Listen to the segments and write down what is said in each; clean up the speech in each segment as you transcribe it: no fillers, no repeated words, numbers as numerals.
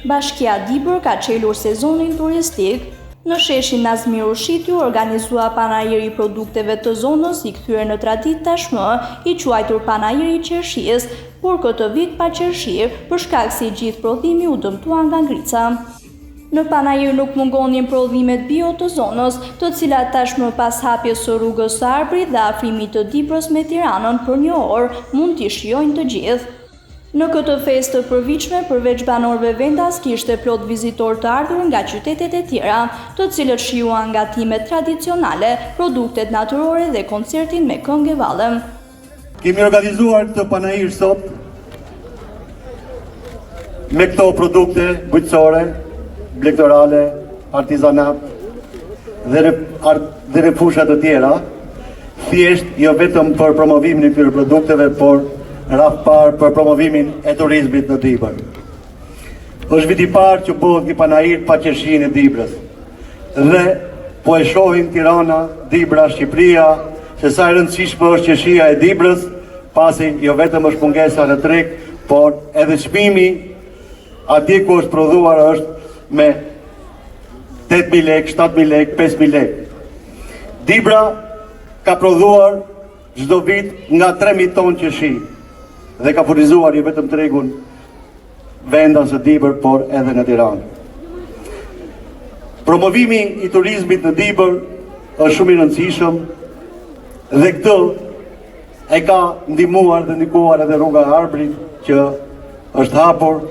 Bashkia Dibër ka çelur sezonin turistik. Në sheshin Nazmir Ushiti organizua panajiri produkteve të zonës i kthyer në traditë tashmë, i quajtur panajiri i qershisë, por këtë vit pa qershi për shkak se gjithë prodhimi u dëmtua nga ngrica. Në panajir nuk mungonin prodhimet bio të zonës, të cilat tashmë pas hapjes së rrugës së Arbrit dhe afrimit të Dibrës me Tiranën për një orë mund t'i shijojnë të gjithë. Në këtë festë të përvitshme, përveç banorëve vendas, kishte plot vizitor të ardhur nga qytetet e tjera, të cilët shijuan gatimet tradicionale, produktet natyrore dhe koncertin me këngë valle. Kemi organizuar këtë panajir sot me këto produkte bujqësore, blegdorale, artizanat dhe refushat të tjera, thjesht jo vetëm për promovimin e këtyre produkteve, por rreth parë për promovimin e turizmit në Dibër. Është viti i parë që bëhet një panajir pa qershinë e Dibrës. Dhe po e shohim Tirana, Dibra, Shqipëria, se sa e rëndësishme është qershia e Dibrës, pasi jo vetëm është mungesa në treg, por edhe çmimi atje ku është prodhuar është me 8.000 lekë, 7.000 lekë, 5.000 lekë. Dibra ka prodhuar çdo vit nga 3.000 tonë qershi dhe ka furnizuar jo vetëm tregun vendas së Dibër, por edhe në Tiranë. Promovimi i turizmit në Dibër është shumë i rëndësishëm dhe këtë e ka ndihmuar dhe ndikuar edhe rruga e Arbrit që është hapur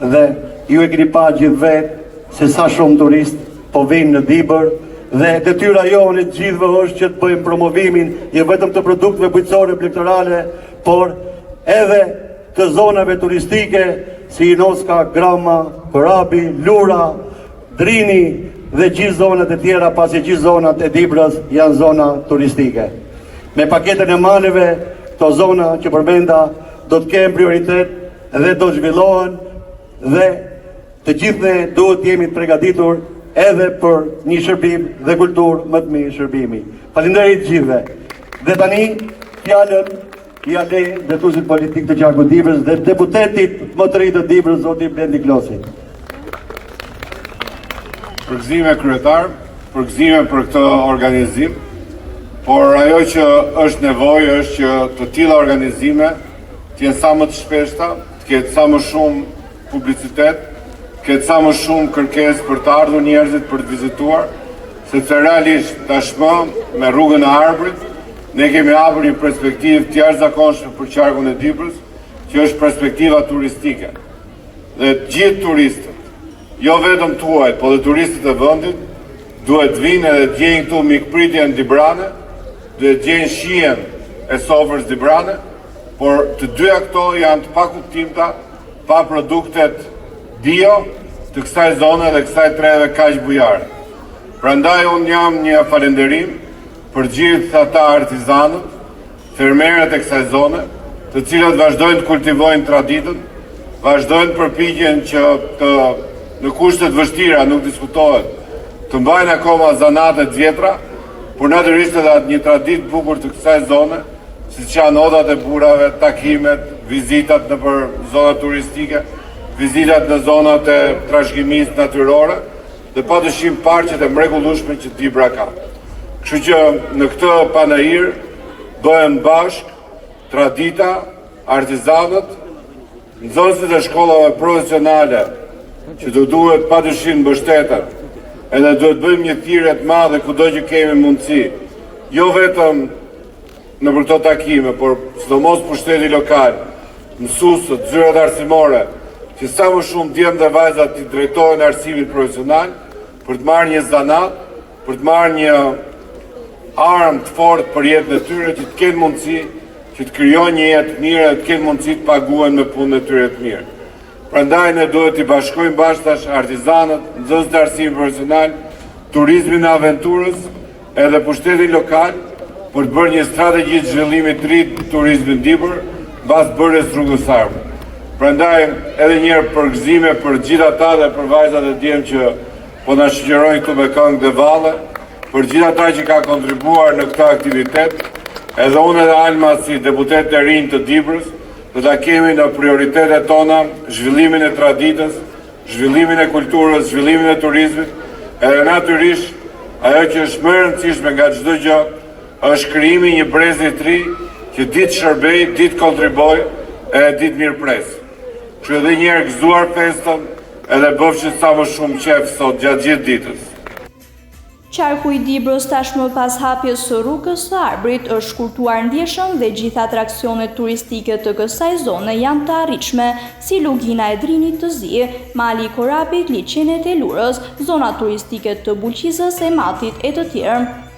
dhe ju e keni pa gjithë vetë se sa shumë turist po vinë në Dibër dhe detyra jonë e gjithëve është që të bëjmë promovimin jo vetëm të produkteve bujqësore, blegdorale, por edhe të zonave turistike si Inoska, Grama, Korabi, Lura, Drini dhe gjithë zonat e tjera, pasi gjithë zonat e Dibrës janë zona turistike. Me paketën e maleve, këto zona që përmenda do të kemë prioritet dhe do të zhvillohen dhe të gjithë ne duhet jemi të përgatitur edhe për një shërbim dhe kulturë më të mirë shërbimi. Faleminderit gjithëve. Dhe tani fjalën ja le drejtuesit politik të qarku Dibrës dhe deputetit më të ri të Dibrës, zoti Blendi Klosi. Përgëzime kryetar, përgëzime për këtë organizim, por ajo që është nevojë është që të tilla organizime të jenë sa më të shpeshta, të ketë sa më shumë publicitet, ketë sa më shumë kërkesë për të ardhur njerëzit për të vizituar, sepse realisht tashmë me rrugën e Arbrit ne kemi hapur një perspektivë të jashtëzakonshme për qarkun e Dibrës, që është perspektiva turistike. Dhe gjithë turistët, jo vetëm tuajt, po dhe turistët e vendit, duhet vinë edhe të gjejnë këtu mikpritjen dibrane, duhet të gjejnë shijen e sofrës dibrane, por të dyja këto janë të pakuptimta, pa produktet bio të kësaj zone dhe kësaj treve kaq bujare. Prandaj unë jam një falënderim për gjithë ata artizanët, fermerët e kësaj zone, të cilët vazhdojnë të kultivojnë traditën, vazhdojnë përpikjen që në kushtet vështira nuk diskutohet, të mbajnë akoma zanatet vjetra, por natyrisht edhe atë një traditë bukur të kësaj zone, siç janë odat e burrave, takimet, vizitat nëpër zonat turistike, vizitat në zonat e trashëgimisë natyrore dhe padyshim parqet e mrekullueshme që Dibra ka. Kështu që në këtë panajir bëhen bashk tradita, artizanët, nxënësit e shkollave profesionale që do duhet padyshim mbështetur, edhe duhet bëjmë një thirrje të madhe kudo që kemi mundësi, jo vetëm në për këto takime, por sidomos pushteti lokal, mësuesët, zyrat arsimore, që sa më shumë djemë dhe vajzat të drejtohen arsimit profesional për të marrë një zanat, për të marrë një armë të fortë për jetën e tyre, që të kenë mundësi që të krijojnë një jetë të mirë, të kenë mundësi të paguhen me punën e tyre të mirë. Prandaj ne duhet t'i bashkojmë bashkëtash artizanët, nxënësit e arsimit profesional, turizmin e aventurës, edhe pushtetin lokal për të bërë një strategji të zhvillimit të ri të turizmit Dibër mbas bërjes rrugës së Arbrit. Prandaj edhe një herë përgëzime për gjithë ata dhe për vajzat e djem që po na shoqërojnë këtu me këngë dhe valle, për gjithë ata që ka kontribuar në këtë aktivitet, edhe unë edhe Alma si deputet e rinj të Dibrës, do ta kemi në prioritetet tona zhvillimin e traditës, zhvillimin e kulturës, zhvillimin e turizmit, edhe natyrisht ajo që është më e rëndësishme nga çdo gjë është krijimi një brezi të ri që ditë shërbej, ditë kontriboj e ditë mirëpres. Që edhe një herë gëzuar festën edhe bëfshit sa më shumë qef sot gjatë gjithë ditës. Qarku i Dibrës tashmë pas hapjes së rrugës së Arbrit është shkurtuar ndjeshëm dhe gjithë atraksionet turistike të kësaj zone janë të arritshme, si Lugina e Drinit të Zi, Mali i Korabit, liçenet e Lurës, zona turistike të Bulqizës e Matit e të tjerë.